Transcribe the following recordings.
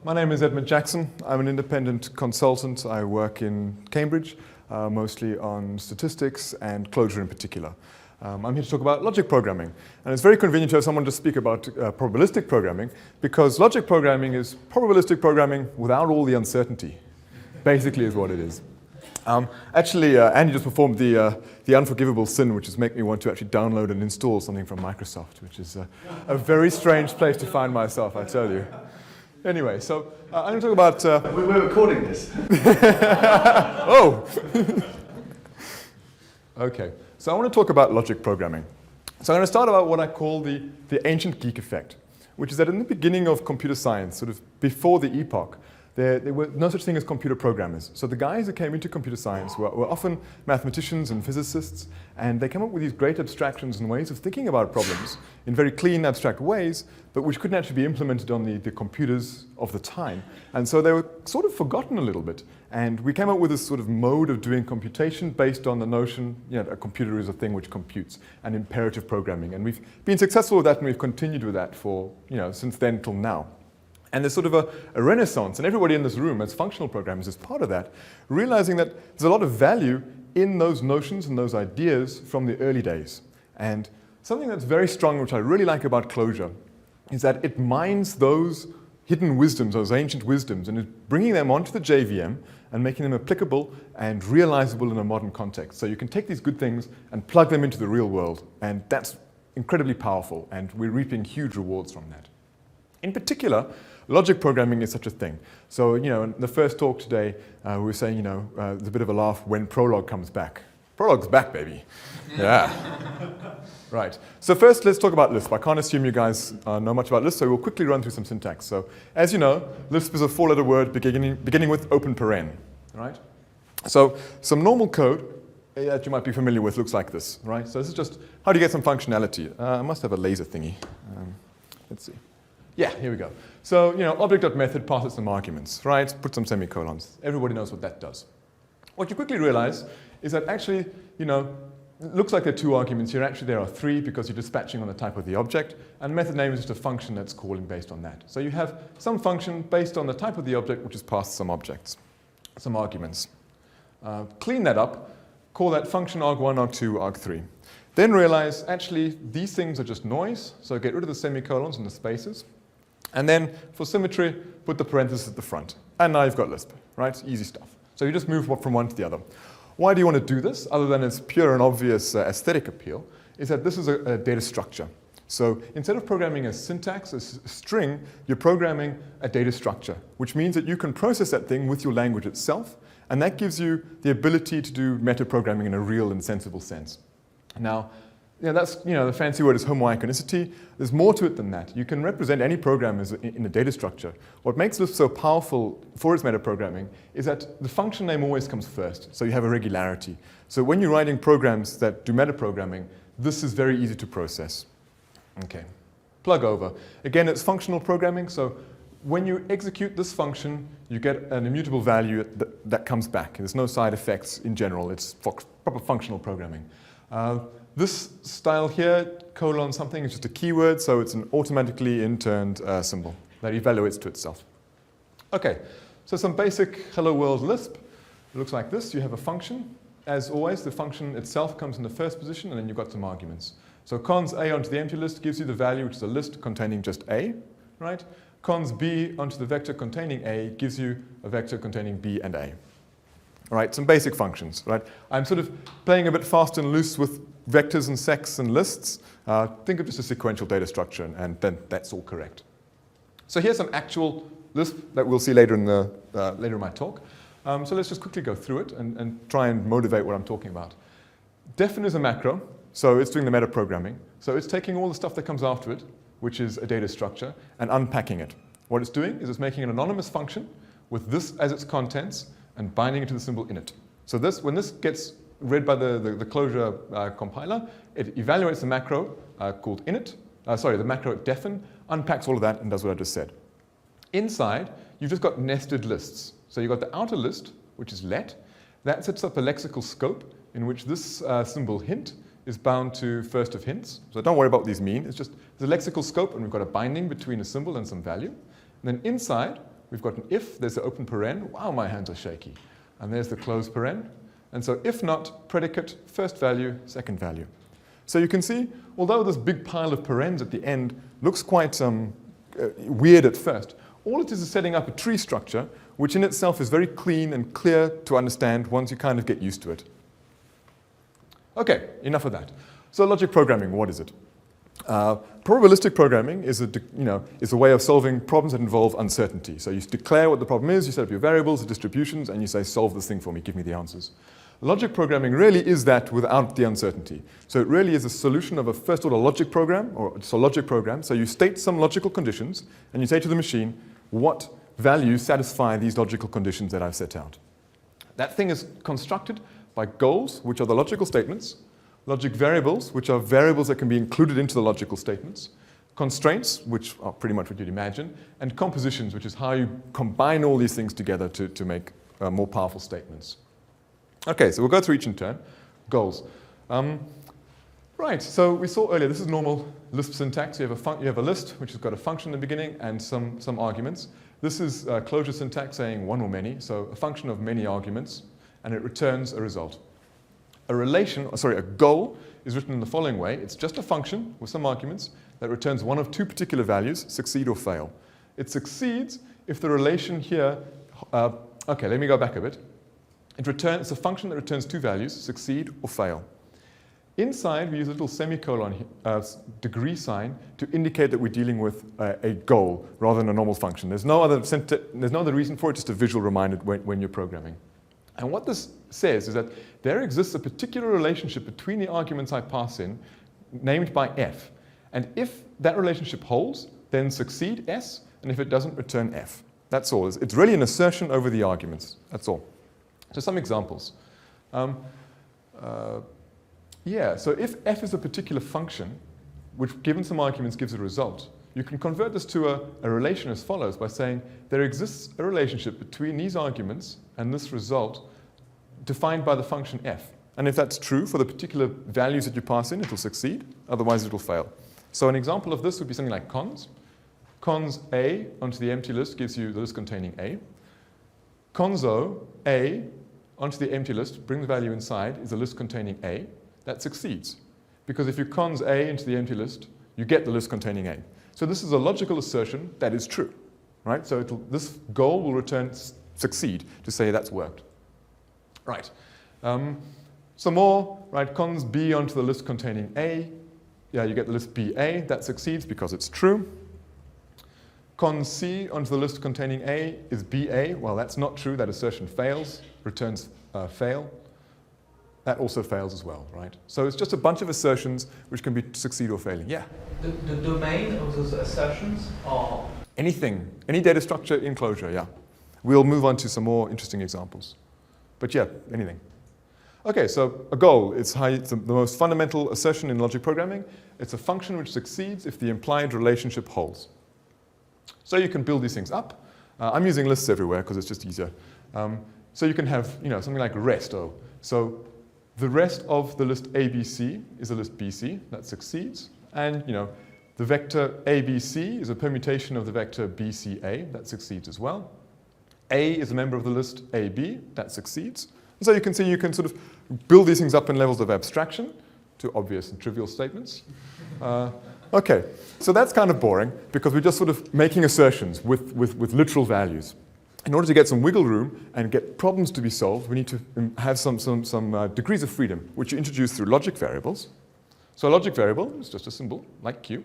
My name is Edmund Jackson. I'm an independent consultant. I work in Cambridge, mostly on statistics and Clojure in particular. I'm here to talk about logic programming. And it's very convenient to have someone to speak about probabilistic programming, because logic programming is probabilistic programming without all the uncertainty, basically is what it is. Actually, Andy just performed the unforgivable sin, which is make me want to actually download and install something from Microsoft, which is a very strange place to find myself, I tell you. Anyway, so I'm going to talk about... We're recording this. Oh! Okay, so I want to talk about logic programming. So I'm going to start about what I call the ancient geek effect, which is that in the beginning of computer science, sort of before the epoch, there were no such thing as computer programmers. So the guys who came into computer science were often mathematicians and physicists, and they came up with these great abstractions and ways of thinking about problems in very clean, abstract ways, but which couldn't actually be implemented on the computers of the time. And so they were sort of forgotten a little bit. And we came up with this sort of mode of doing computation based on the notion, a computer is a thing which computes, and imperative programming. And we've been successful with that, and we've continued with that for, since then till now. And there's sort of a renaissance, and everybody in this room as functional programmers is part of that, realizing that there's a lot of value in those notions and those ideas from the early days. And something that's very strong, which I really like about Clojure, is that it mines those hidden wisdoms, those ancient wisdoms, and is bringing them onto the JVM and making them applicable and realizable in a modern context. So you can take these good things and plug them into the real world, and that's incredibly powerful, and we're reaping huge rewards from that. In particular, logic programming is such a thing. So, in the first talk today, we were saying, there's a bit of a laugh when Prolog comes back. Prolog's back, baby. Yeah. Right. So first, let's talk about Lisp. I can't assume you guys know much about Lisp, so we'll quickly run through some syntax. So, as you know, Lisp is a four-letter word beginning with open paren. Right? So, some normal code that you might be familiar with looks like this. Right? So this is just how do you get some functionality. I must have a laser thingy. Let's see. Yeah, here we go. So, object.method passes some arguments, right? Put some semicolons. Everybody knows what that does. What you quickly realize is that actually, it looks like there are two arguments here. Actually, there are three because you're dispatching on the type of the object, and method name is just a function that's calling based on that. So you have some function based on the type of the object, which is passed some objects, some arguments. Clean that up, call that function arg1, arg2, arg3. Then realize, actually, these things are just noise, so get rid of the semicolons and the spaces. And then, for symmetry, put the parentheses at the front. And now you've got Lisp, right? Easy stuff. So you just move from one to the other. Why do you want to do this, other than its pure and obvious aesthetic appeal, is that this is a data structure. So instead of programming a syntax, a string, you're programming a data structure, which means that you can process that thing with your language itself, and that gives you the ability to do meta-programming in a real and sensible sense. Now, that's, the fancy word is homoiconicity. There's more to it than that. You can represent any program as in a data structure. What makes Lisp so powerful for its metaprogramming is that the function name always comes first, so you have a regularity. So when you're writing programs that do metaprogramming, this is very easy to process. Okay, plug over. Again, it's functional programming, so when you execute this function, you get an immutable value that comes back. There's no side effects in general. It's proper functional programming. This style here, colon something, is just a keyword, so it's an automatically interned symbol that evaluates to itself. Okay, so some basic hello world Lisp. It looks like this. You have a function. As always, the function itself comes in the first position, and then you've got some arguments. So cons A onto the empty list gives you the value, which is a list containing just A, right? Cons B onto the vector containing A gives you a vector containing B and A. All right, some basic functions, right? I'm sort of playing a bit fast and loose with vectors and sets and lists. Think of just a sequential data structure, and then that's all correct. So here's some actual Lisp that we'll see later in my talk. So let's just quickly go through it and try and motivate what I'm talking about. Defin is a macro, so it's doing the metaprogramming. So it's taking all the stuff that comes after it, which is a data structure, and unpacking it. What it's doing is it's making an anonymous function with this as its contents, and binding it to the symbol init. So when this gets read by the Clojure compiler, it evaluates the macro called init, the macro defin, unpacks all of that and does what I just said. Inside, you've just got nested lists. So you've got the outer list, which is let. That sets up a lexical scope in which this symbol hint is bound to first of hints. So don't worry about what these mean. It's just the lexical scope, and we've got a binding between a symbol and some value. And then inside, we've got an if, there's the open paren, wow, my hands are shaky. And there's the closed paren. And so if not, predicate, first value, second value. So you can see, although this big pile of parens at the end looks quite weird at first, all it is setting up a tree structure, which in itself is very clean and clear to understand once you kind of get used to it. Okay, enough of that. So logic programming, what is it? Probabilistic programming is a way of solving problems that involve uncertainty. So you declare what the problem is, you set up your variables, the distributions, and you say, solve this thing for me, give me the answers. Logic programming really is that without the uncertainty. So it really is a solution of a first-order logic program, or it's a logic program. So you state some logical conditions, and you say to the machine, what values satisfy these logical conditions that I've set out. That thing is constructed by goals, which are the logical statements, logic variables, which are variables that can be included into the logical statements, constraints, which are pretty much what you'd imagine, and compositions, which is how you combine all these things together to make more powerful statements. Okay, so we'll go through each in turn. Goals. Right, so we saw earlier, this is normal Lisp syntax. You have a list, which has got a function in the beginning and some arguments. This is Clojure syntax saying one or many, so a function of many arguments, and it returns a result. A goal is written in the following way. It's just a function with some arguments that returns one of two particular values, succeed or fail. It succeeds if the relation here, okay, let me go back a bit. It's a function that returns two values, succeed or fail. Inside, we use a little semicolon, degree sign, to indicate that we're dealing with a goal rather than a normal function. There's no other reason for it, just a visual reminder when you're programming. And what this says is that there exists a particular relationship between the arguments I pass in, named by f. And if that relationship holds, then succeed S, and if it doesn't, return F. That's all. It's really an assertion over the arguments. That's all. So some examples. So if f is a particular function, which given some arguments gives a result, you can convert this to a relation as follows by saying there exists a relationship between these arguments and this result defined by the function f. And if that's true for the particular values that you pass in, it'll succeed, otherwise it'll fail. So an example of this would be something like cons. Cons A onto the empty list gives you the list containing A. Conso A onto the empty list, bring the value inside, is a list containing A. That succeeds. Because if you cons A into the empty list, you get the list containing A. So this is a logical assertion that is true. Right? So this goal will return succeed to say that's worked. Right. Some more, right? Cons B onto the list containing A. Yeah, you get the list BA. That succeeds because it's true. Cons C onto the list containing A is BA. Well, that's not true. That assertion fails. Returns fail. That also fails as well, right? So it's just a bunch of assertions which can be succeed or failing. Yeah? The domain of those assertions are? Anything. Any data structure in Clojure, yeah. We'll move on to some more interesting examples. But yeah, anything. Okay, so a goal is the most fundamental assertion in logic programming. It's a function which succeeds if the implied relationship holds. So you can build these things up. I'm using lists everywhere because it's just easier. So you can have something like rest O. So the rest of the list ABC is a list BC. That succeeds. And the vector ABC is a permutation of the vector BCA. That succeeds as well. A is a member of the list AB. That succeeds. And so you can see you can sort of build these things up in levels of abstraction to obvious and trivial statements. Okay, so that's kind of boring because we're just sort of making assertions with literal values. In order to get some wiggle room and get problems to be solved, we need to have some degrees of freedom, which you introduce through logic variables. So a logic variable is just a symbol, like Q,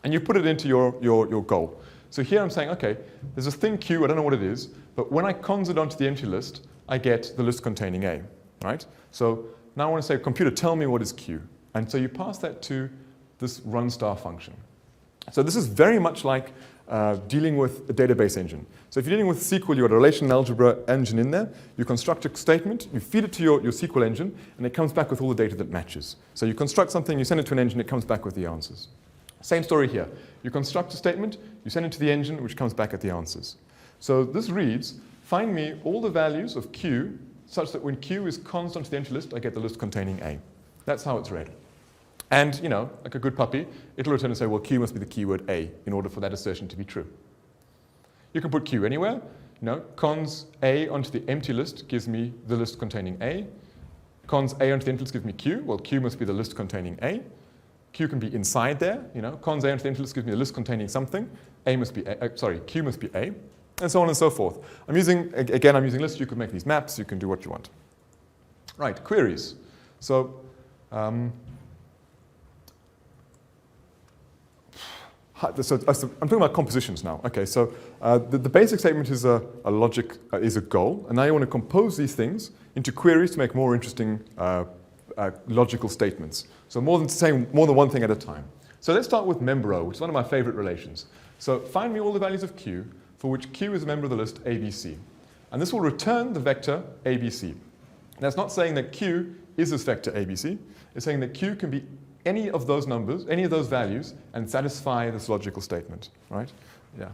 and you put it into your goal. So here I'm saying, okay, there's a thing Q, I don't know what it is, but when I cons it onto the empty list, I get the list containing A, right? So now I want to say, computer, tell me what is Q. And so you pass that to this run star function. So this is very much like dealing with a database engine. So if you're dealing with SQL, you've got a relational algebra engine in there. You construct a statement, you feed it to your SQL engine, and it comes back with all the data that matches. So you construct something, you send it to an engine, it comes back with the answers. Same story here. You construct a statement, you send it to the engine, which comes back at the answers. So this reads, find me all the values of Q such that when Q is cons onto the empty list, I get the list containing A. That's how it's read. And, like a good puppy, it'll return and say, well, Q must be the keyword A in order for that assertion to be true. You can put Q anywhere. Cons A onto the empty list gives me the list containing A. Cons A onto the empty list gives me Q. Well, Q must be the list containing A. Q can be inside there. Cons A onto the empty list gives me the list containing something. Q must be A, and so on and so forth. I'm using lists. You could make these maps. You can do what you want. Right, queries. So I'm talking about compositions now. Okay, so the basic statement is a logic, is a goal, and now you want to compose these things into queries to make more interesting logical statements. So saying more than one thing at a time. So let's start with member O, which is one of my favorite relations. So find me all the values of Q for which Q is a member of the list ABC. And this will return the vector ABC. That's not saying that Q is this vector ABC. It's saying that Q can be any of those numbers, any of those values, and satisfy this logical statement, right? Yeah.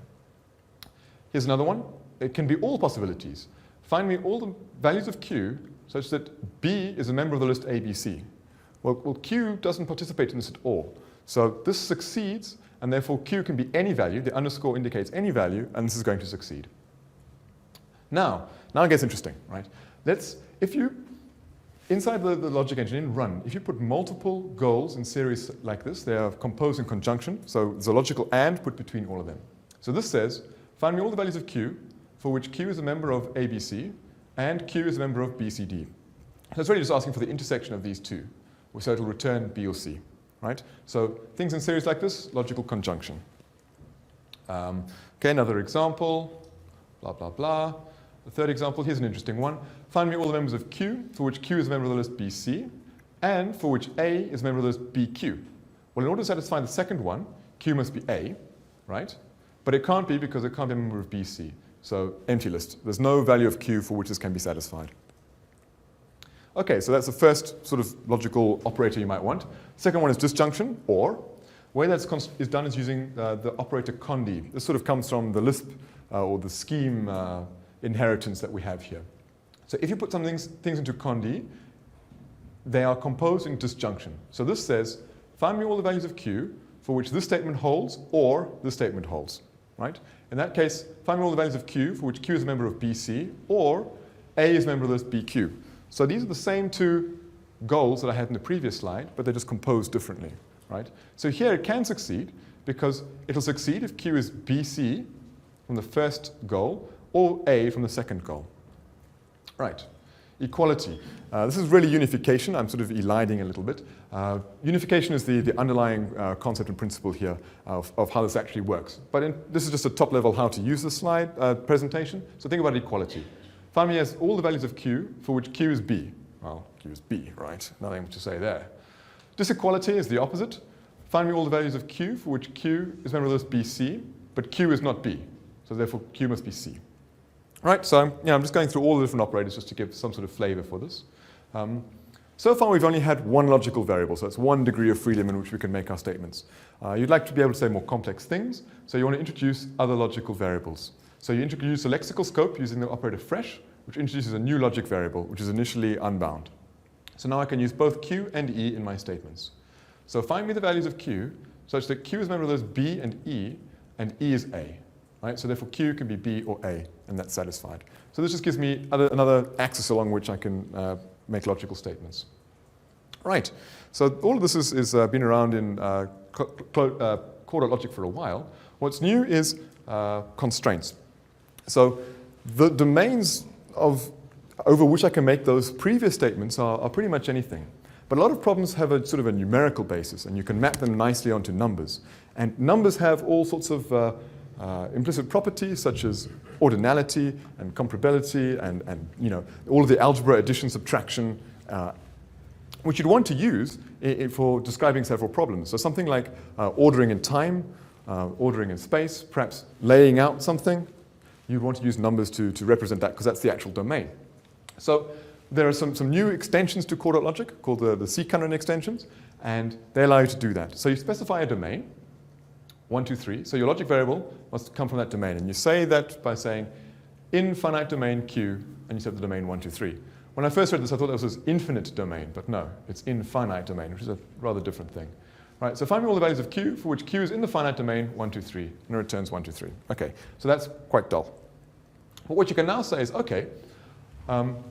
Here's another one. It can be all possibilities. Find me all the values of Q such that B is a member of the list ABC. Well, Q doesn't participate in this at all. So this succeeds, and therefore Q can be any value. The underscore indicates any value, and this is going to succeed. Now it gets interesting, right? Inside the logic engine in run, if you put multiple goals in series like this, they are composed in conjunction, so there's a logical AND put between all of them. So this says, find me all the values of Q for which Q is a member of ABC and Q is a member of BCD. So it's really just asking for the intersection of these two, so it'll return B or C, right? So things in series like this, logical conjunction. Okay, another example, blah, blah, blah. The third example, here's an interesting one. Find me all the members of Q, for which Q is a member of the list BC, and for which A is a member of the list BQ. Well, in order to satisfy the second one, Q must be A, right? But it can't be because it can't be a member of BC. So empty list. There's no value of Q for which this can be satisfied. Okay, so that's the first sort of logical operator you might want. Second one is disjunction, or. The way that's is done is using the operator condi. This sort of comes from the Lisp or the scheme inheritance that we have here. So if you put things into condi, they are composed in disjunction. So this says, find me all the values of Q for which this statement holds or this statement holds, right? In that case, find me all the values of Q for which Q is a member of BC or A is a member of this BQ. So these are the same two goals that I had in the previous slide, but they're just composed differently, right? So here it can succeed because it'll succeed if Q is BC from the first goal or A from the second goal. Right, equality. This is really unification. I'm sort of eliding a little bit. Unification is the underlying concept and principle here of how this actually works. But this is just a top-level how to use the slide presentation. So think about equality. Find me as all the values of Q for which Q is B. Well, Q is B, right? Nothing to say there. Disequality is the opposite. Find me all the values of Q for which Q is member of this BC, but Q is not B. So therefore, Q must be C. Right, so I'm just going through all the different operators just to give some sort of flavor for this. So far, we've only had one logical variable, so it's one degree of freedom in which we can make our statements. You'd like to be able to say more complex things, so you want to introduce other logical variables. So you introduce a lexical scope using the operator fresh, which introduces a new logic variable, which is initially unbound. So now I can use both Q and E in my statements. So find me the values of Q, such that Q is a member of those B and E is A. Right? So therefore, Q can be B or A, and that's satisfied. So this just gives me another axis along which I can make logical statements. Right. So all of this has been around in core.logic for a while. What's new is constraints. So the domains over which I can make those previous statements are pretty much anything. But a lot of problems have a sort of a numerical basis, and you can map them nicely onto numbers. And numbers have all sorts of implicit properties such as ordinality and comparability and all of the algebra, addition, subtraction, which you'd want to use for describing several problems. So something like ordering in time, ordering in space, perhaps laying out something. You'd want to use numbers to represent that because that's the actual domain. So there are some new extensions to core.logic called the C-canon extensions, and they allow you to do that. So you specify a domain, 1, 2, 3. So your logic variable must come from that domain. And you say that by saying in finite domain Q, and you set the domain 1, 2, 3. When I first read this, I thought this was infinite domain, but no, it's infinite domain, which is a rather different thing. Right, so find me all the values of q for which q is in the finite domain 1, 2, 3, and it returns 1, 2, 3. Okay, so that's quite dull. But what you can now say is, okay,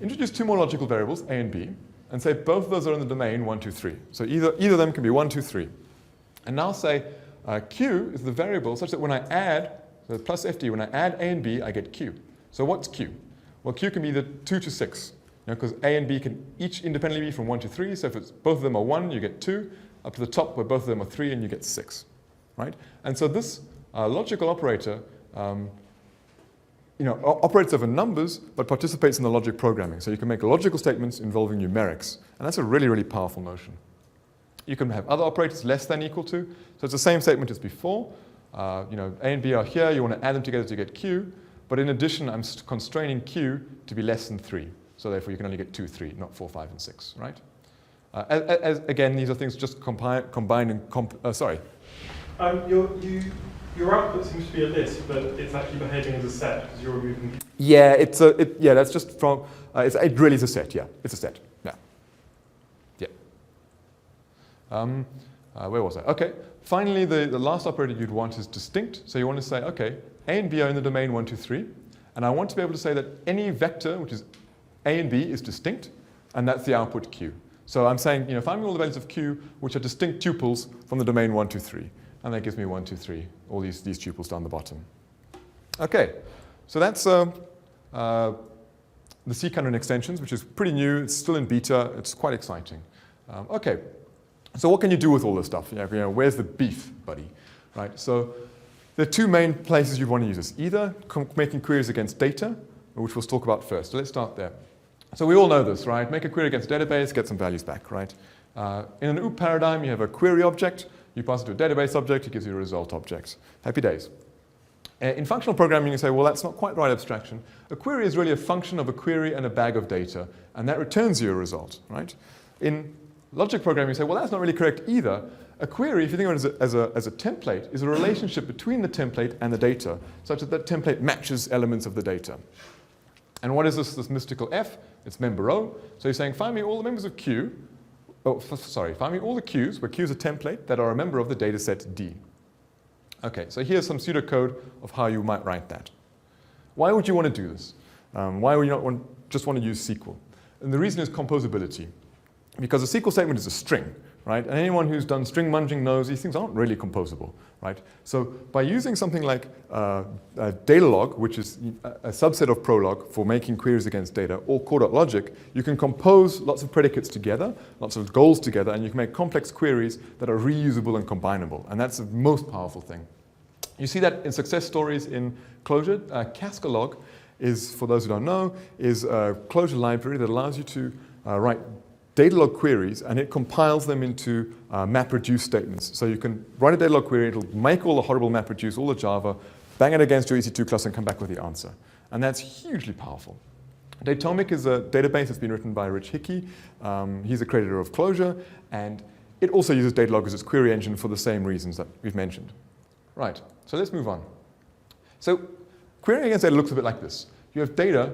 introduce two more logical variables, a and b, and say both of those are in the domain 1, 2, 3. So either of them can be 1, 2, 3. And now say q is the variable such that when I add, so plus fd, when I add a and b, I get q. So what's q? Well, q can be either 2 to 6, because a and b can each independently be from 1 to 3. So if it's, both of them are 1, you get 2. Up to the top where both of them are 3, and you get 6. Right? And so this logical operator operates over numbers, but participates in the logic programming. So you can make logical statements involving numerics. And that's a really, really powerful notion. You can have other operators less than equal to. So it's the same statement as before. A and b are here. You want to add them together to get q. But in addition, I'm constraining q to be less than 3. So therefore, you can only get 2, 3, not 4, 5, and 6. Right? Again, these are things just combined and sorry. Your output seems to be a list, but it's actually behaving as a set because you're removing. Yeah, that's just from. It really is a set. Yeah, it's a set. Yeah. Where was I? Okay. Finally, the last operator you'd want is distinct. So you want to say, okay, a and b are in the domain 1, 2, 3, and I want to be able to say that any vector which is a and b is distinct, and that's the output q. So I'm saying, find me all the values of q which are distinct tuples from the domain 1, 2, 3. And that gives me 1, 2, 3, all these tuples down the bottom. Okay, so that's the C-Cannon extensions, which is pretty new. It's still in beta. It's quite exciting. Okay, so what can you do with all this stuff? Where's the beef, buddy? Right, so there are two main places you want to use this. Either making queries against data, which we'll talk about first. So let's start there. So we all know this, right? Make a query against a database, get some values back, right? In an OOP paradigm, you have a query object. You pass it to a database object. It gives you a result object. Happy days. In functional programming, you say, well, that's not quite the right abstraction. A query is really a function of a query and a bag of data, and that returns you a result, right? In logic programming, you say, well, that's not really correct either. A query, if you think of it as a template, is a relationship between the template and the data, such that that template matches elements of the data. And what is this mystical F? It's member O. So you're saying, find me all the members of Q. Find me all the Qs, where Q is a template, that are a member of the data set D. Okay, so here's some pseudocode of how you might write that. Why would you want to do this? Why would you not just want to use SQL? And the reason is composability. Because a SQL statement is a string, right? And anyone who's done string munging knows these things aren't really composable, right? So by using something like Datalog, which is a subset of Prolog for making queries against data, or core.logic, you can compose lots of predicates together, lots of goals together, and you can make complex queries that are reusable and combinable. And that's the most powerful thing. You see that in success stories in Clojure. Cascalog is, for those who don't know, is a Clojure library that allows you to write Datalog queries, and it compiles them into MapReduce statements. So you can write a Datalog query, it'll make all the horrible MapReduce, all the Java, bang it against your EC2 cluster and come back with the answer. And that's hugely powerful. Datomic is a database that's been written by Rich Hickey. He's a creator of Clojure, and it also uses Datalog as its query engine for the same reasons that we've mentioned. Right, so let's move on. So querying against data looks a bit like this. You have data,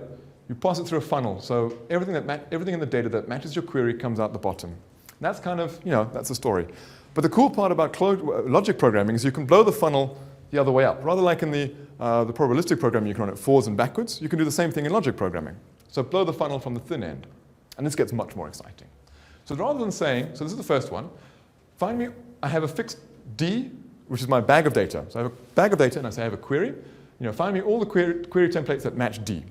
you pass it through a funnel, so everything in the data that matches your query comes out the bottom. And that's kind of, that's the story. But the cool part about logic programming is you can blow the funnel the other way up. Rather like in the probabilistic programming, you can run it forwards and backwards. You can do the same thing in logic programming. So blow the funnel from the thin end. And this gets much more exciting. So rather than saying, so this is the first one, find me, I have a fixed D, which is my bag of data. So I have a bag of data, and I say I have a query. Find me all the query templates that match D.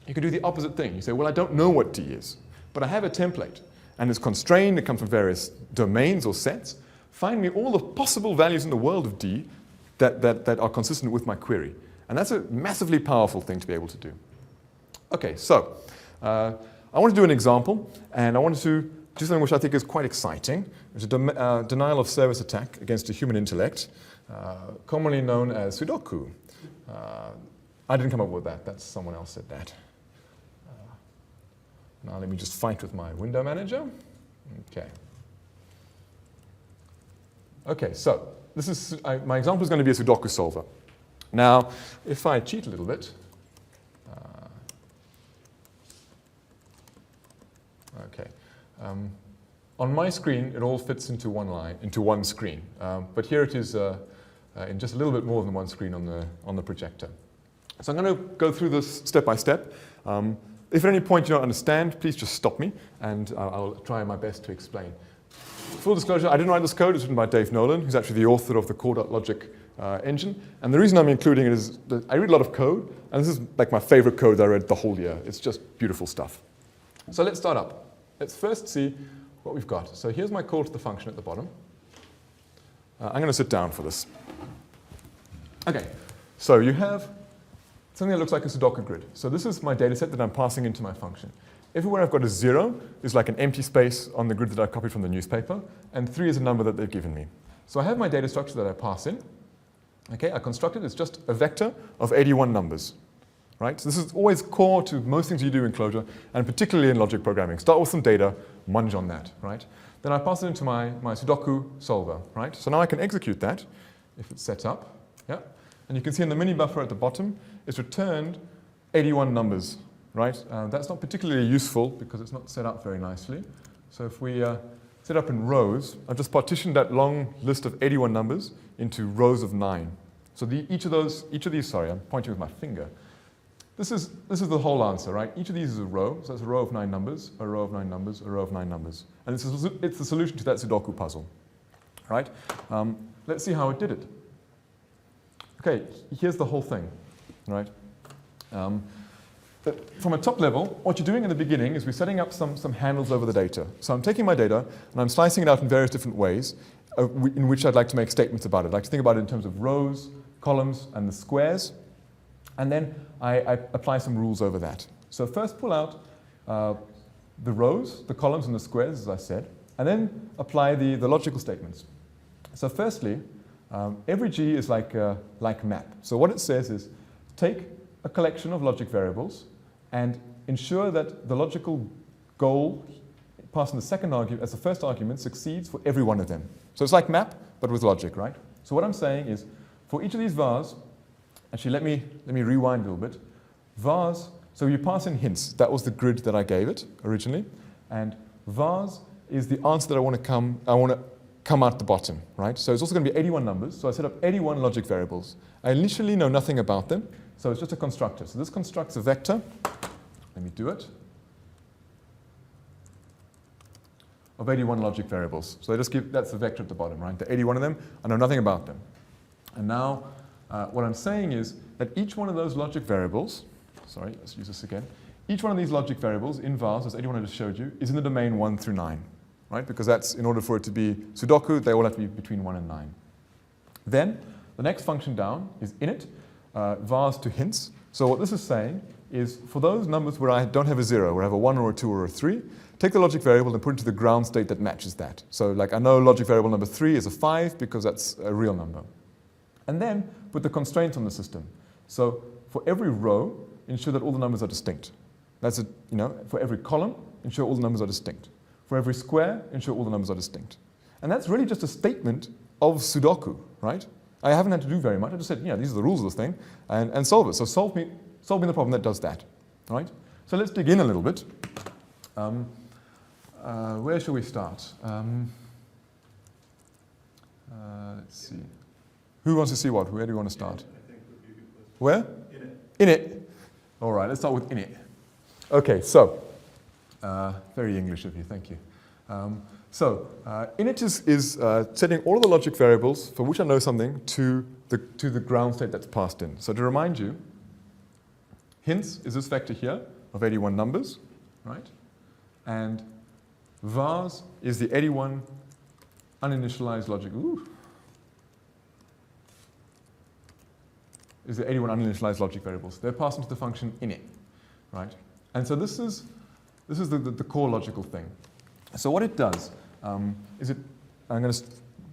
You can do the opposite thing. You say, well, I don't know what D is, but I have a template, and it's constrained. It comes from various domains or sets. Find me all the possible values in the world of D that are consistent with my query. And that's a massively powerful thing to be able to do. Okay, so I want to do an example, and I wanted to do something which I think is quite exciting. It's a denial of service attack against a human intellect, commonly known as Sudoku. I didn't come up with that. That's someone else said that. Now let me just fight with my window manager. Okay. Okay, so this is my example is going to be a Sudoku solver. Now, if I cheat a little bit, okay. On my screen, it all fits into one line, into one screen. But here it is in just a little bit more than one screen on the projector. So I'm going to go through this step by step. If at any point you don't understand, please just stop me, and I'll try my best to explain. Full disclosure, I didn't write this code. It's written by Dave Nolan, who's actually the author of the core.logic engine. And the reason I'm including it is that I read a lot of code, and this is like my favorite code that I read the whole year. It's just beautiful stuff. So let's start up. Let's first see what we've got. So here's my call to the function at the bottom. I'm going to sit down for this. Okay, so you have something that looks like a Sudoku grid. So this is my data set that I'm passing into my function. Everywhere I've got a 0 is like an empty space on the grid that I copied from the newspaper, and 3 is a number that they've given me. So I have my data structure that I pass in. Okay, I construct it. It's just a vector of 81 numbers. Right? So this is always core to most things you do in Clojure, and particularly in logic programming. Start with some data, munge on that. Right? Then I pass it into my Sudoku solver. Right? So now I can execute that if it's set up. Yeah? And you can see in the mini buffer at the bottom, it's returned 81 numbers. Right? That's not particularly useful because it's not set up very nicely. So if we set up in rows, I've just partitioned that long list of 81 numbers into rows of 9. So each of these, sorry, I'm pointing with my finger. This is the whole answer, right? Each of these is a row, so it's a row of 9 numbers, a row of 9 numbers, a row of 9 numbers. And it's the solution to that Sudoku puzzle, right? Let's see how it did it. Okay, here's the whole thing, right? From a top level, what you're doing in the beginning is we're setting up some handles over the data. So I'm taking my data and I'm slicing it out in various different ways in which I'd like to make statements about it. I'd like to think about it in terms of rows, columns, and the squares. And then I apply some rules over that. So first pull out the rows, the columns, and the squares, as I said, and then apply the logical statements. So firstly, every G is like map. So what it says is take a collection of logic variables and ensure that the logical goal passing the second argument as the first argument succeeds for every one of them. So it's like map, but with logic, right? So what I'm saying is for each of these vars, actually, let me rewind a little bit. Vars, so you pass in hints. That was the grid that I gave it originally. And vars is the answer that I want to come out the bottom, right? So it's also going to be 81 numbers. So I set up 81 logic variables. I initially know nothing about them, so it's just a constructor. So this constructs a vector. Let me do it. Of 81 logic variables. So that's the vector at the bottom, right? The 81 of them, I know nothing about them. And now, what I'm saying is that each one of those logic variables, sorry, let's use this again. Each one of these logic variables in vars, as 81 I just showed you, is in the domain 1 through 9, right? Because that's, in order for it to be Sudoku, they all have to be between 1 and 9. Then, the next function down is init, vars to hints. So what this is saying is for those numbers where I don't have a 0, where I have a 1 or a 2 or a 3, take the logic variable and put it into the ground state that matches that. So like I know logic variable number 3 is a 5 because that's a real number. And then put the constraints on the system. So for every row, ensure that all the numbers are distinct. That's for every column, ensure all the numbers are distinct. For every square, ensure all the numbers are distinct. And that's really just a statement of Sudoku, right? I haven't had to do very much. I just said, these are the rules of this thing, and solve it. So solve me the problem that does that, right? So let's dig in a little bit. Where shall we start? Let's see. Who wants to see what? Where do you want to start? Where? Init. All right, let's start with init. Okay, so, very English of you, thank you. Init is setting all of the logic variables for which I know something to the ground state that's passed in. So to remind you, hints is this vector here of 81 numbers, right? And vars is the 81 uninitialized logic. Is the 81 uninitialized logic variables. They're passed into the function init, right? And so this is the core logical thing. So what it does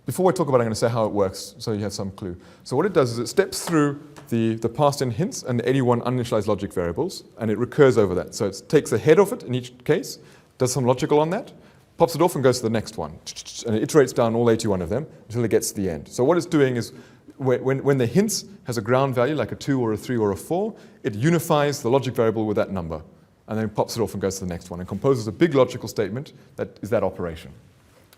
before I talk about it, I'm going to say how it works so you have some clue. So what it does is it steps through the passed in hints and the 81 uninitialized logic variables, and it recurs over that. So it takes a head of it in each case, does some logical on that, pops it off and goes to the next one, and it iterates down all 81 of them until it gets to the end. So what it's doing is when the hints has a ground value, like a 2 or a 3 or a 4, it unifies the logic variable with that number, and then pops it off and goes to the next one, and composes a big logical statement that is that operation.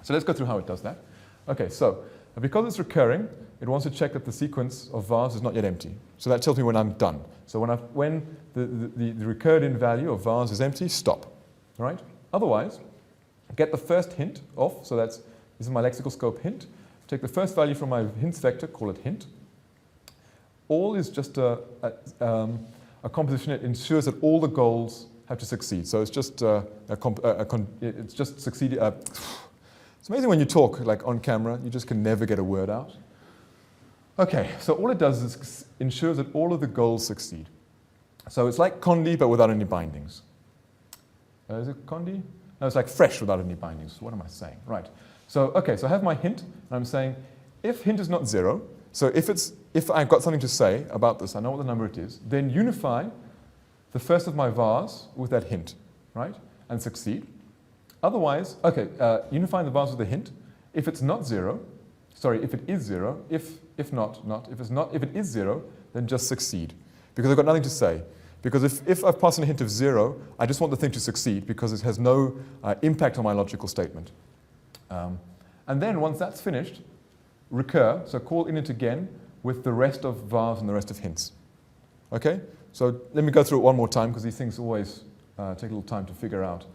So let's go through how it does that. Okay, so because it's recurring, it wants to check that the sequence of vars is not yet empty. So that tells me when I'm done. So when the recurred in value of vars is empty, stop. All right? Otherwise, get the first hint off. So this is my lexical scope hint. Take the first value from my hints vector, call it hint. All is just a composition that ensures that all the goals have to succeed. So it's just it's just succeeded. It's amazing when you talk like on camera, you just can never get a word out. Okay, so all it does is ensures that all of the goals succeed. So it's like Condi, but without any bindings. Is it Condi? No, it's like fresh without any bindings. What am I saying? Right. So, okay, so I have my hint, and I'm saying if hint is not 0, so if I've got something to say about this, I know what the number it is, then unify the first of my vars with that hint, right? And succeed. Otherwise, okay, unifying the vars with a hint. If it's not 0, sorry, if it is 0, if it is 0, then just succeed. Because I've got nothing to say. Because if I've passed in a hint of 0, I just want the thing to succeed because it has no impact on my logical statement. And then once that's finished, recur, so call init again with the rest of vars and the rest of hints. Okay? So let me go through it one more time because these things always take a little time to figure out.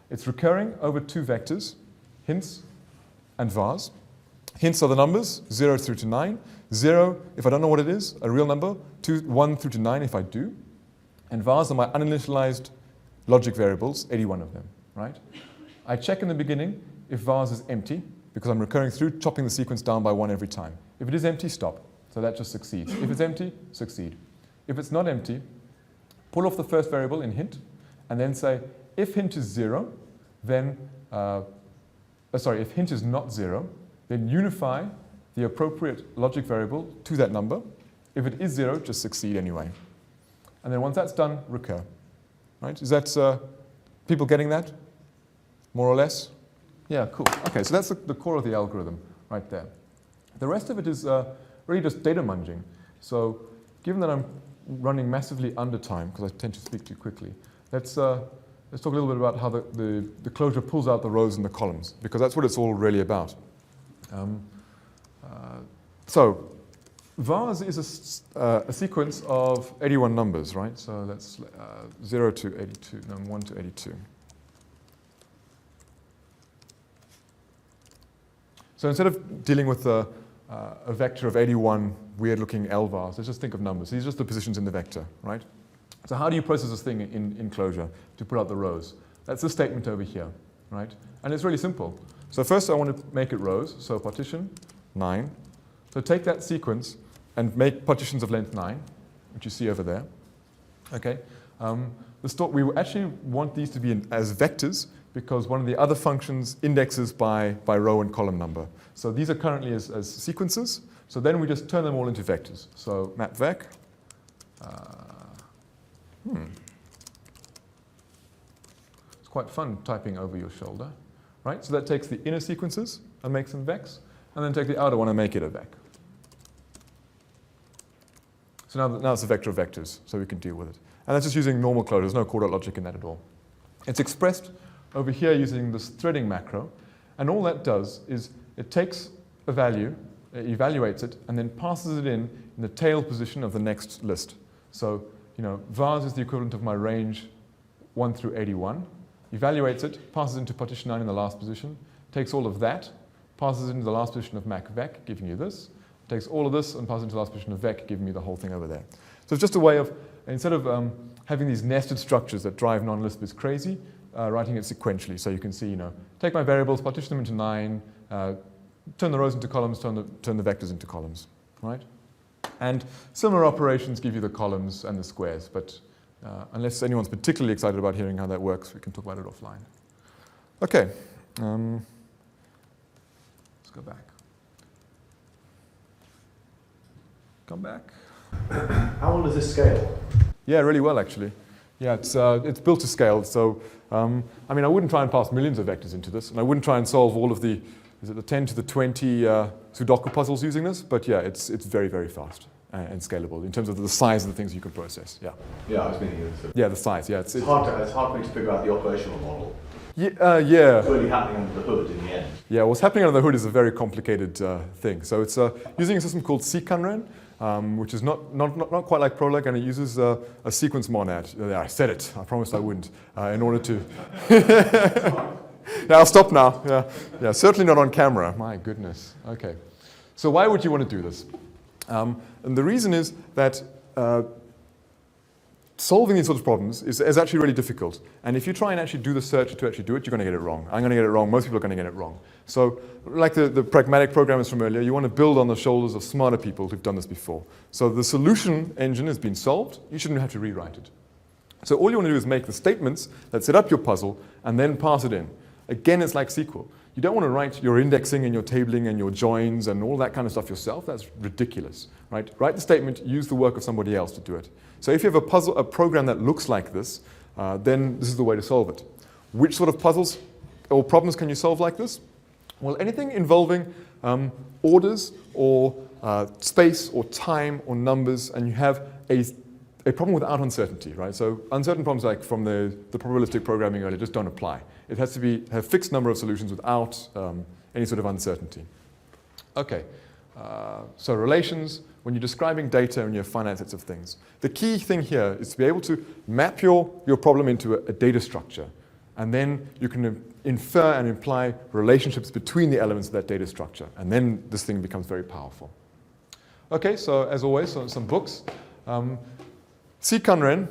It's recurring over 2 vectors, hints and vars. Hints are the numbers, 0 through to 9. 0, if I don't know what it is, a real number. 1 through to 9 if I do. And vars are my uninitialized logic variables, 81 of them, right? I check in the beginning if vars is empty, because I'm recurring through, chopping the sequence down by 1 every time. If it is empty, stop. So that just succeeds. If it's empty, succeed. If it's not empty, pull off the first variable in hint, and then say, if hint is 0, then, if hint is not 0, then unify the appropriate logic variable to that number. If it is 0, just succeed anyway. And then once that's done, recur. Right? Is that people getting that? More or less? Yeah, cool. Okay, so that's the core of the algorithm right there. The rest of it is really just data munging. So given that I'm running massively under time, because I tend to speak too quickly, let's talk a little bit about how the Clojure pulls out the rows and the columns, because that's what it's all really about. So vars is a sequence of 81 numbers, right? So that's 0 to 82, no, 1 to 82. So instead of dealing with a vector of 81 weird-looking L vars, let's just think of numbers. These are just the positions in the vector, right? So how do you process this thing in Clojure to put out the rows? That's this statement over here, right? And it's really simple. So first I want to make it rows, so partition 9. So take that sequence and make partitions of length 9, which you see over there. Okay. We actually want these to be as vectors because one of the other functions indexes by row and column number. So these are currently as sequences. So then we just turn them all into vectors. So map vec. It's quite fun typing over your shoulder, right? So that takes the inner sequences and makes them vecs, and then take the outer one and make it a vec. So now it's a vector of vectors, so we can deal with it. And that's just using normal Clojure. There's no core logic in that at all. It's expressed over here using this threading macro, and all that does is it takes a value, it evaluates it, and then passes it in the tail position of the next list. So, vars is the equivalent of my range 1 through 81, evaluates it, passes into partition 9 in the last position, takes all of that, passes it into the last position of mac vec, giving you this, takes all of this and passes it into the last position of vec, giving me the whole thing over there. So it's just a way of, instead of having these nested structures that drive non-Lisp crazy, writing it sequentially. So you can see, take my variables, partition them into 9, turn the rows into columns, turn the vectors into columns, right? And similar operations give you the columns and the squares, but unless anyone's particularly excited about hearing how that works, we can talk about it offline. Okay, let's go back. Come back. How well does this scale? Yeah, really well, actually. Yeah, it's built to scale. So, I wouldn't try and pass millions of vectors into this, and I wouldn't try and solve all of the 10 to the 20 Sudoku puzzles using this, but yeah, it's very, very fast and scalable in terms of the size of the things you can process. Yeah. Yeah, I was meaning yeah, the size. Yeah, it's hard for me to figure out the operational model. Yeah. What's really happening under the hood in the end? Yeah, what's happening under the hood is a very complicated thing. So it's using a system called cCunren, which is not quite like Prolog, and it uses a sequence monad. Yeah, I said it. I promised I wouldn't. In order to... Yeah, I'll stop now. Yeah, certainly not on camera. My goodness. Okay. So why would you want to do this? And the reason is that solving these sorts of problems is actually really difficult. And if you try and actually do the search to actually do it, you're going to get it wrong. I'm going to get it wrong. Most people are going to get it wrong. So like the pragmatic programmers from earlier, you want to build on the shoulders of smarter people who've done this before. So the solution engine has been solved. You shouldn't have to rewrite it. So all you want to do is make the statements that set up your puzzle and then pass it in. Again, it's like SQL. You don't want to write your indexing and your tabling and your joins and all that kind of stuff yourself. That's ridiculous, right? Write the statement, use the work of somebody else to do it. So if you have a program that looks like this, then this is the way to solve it. Which sort of puzzles or problems can you solve like this? Well, anything involving orders or space or time or numbers, and you have a problem without uncertainty, right? So uncertain problems like from the probabilistic programming earlier just don't apply. It has to have a fixed number of solutions without any sort of uncertainty. Okay, so relations, when you're describing data and you have finite sets of things. The key thing here is to be able to map your problem into a data structure, and then you can infer and imply relationships between the elements of that data structure, and then this thing becomes very powerful. Okay, so as always, some books. Cunren,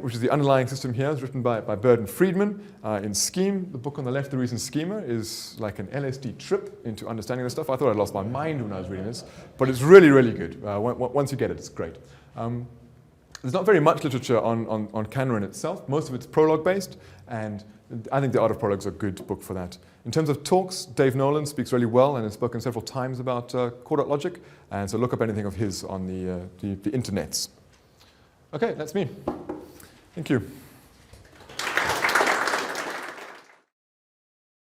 which is the underlying system here, is written by Bird and Friedman. In Scheme, the book on the left, The Reason Schema, is like an LSD trip into understanding this stuff. I thought I'd lost my mind when I was reading this, but it's really, really good. Once you get it, it's great. There's not very much literature on Cunren itself. Most of it's Prolog-based, and I think The Art of Prolog is a good book for that. In terms of talks, Dave Nolan speaks really well and has spoken several times about core.logic, and so look up anything of his on the internets. Okay, that's me. Thank you.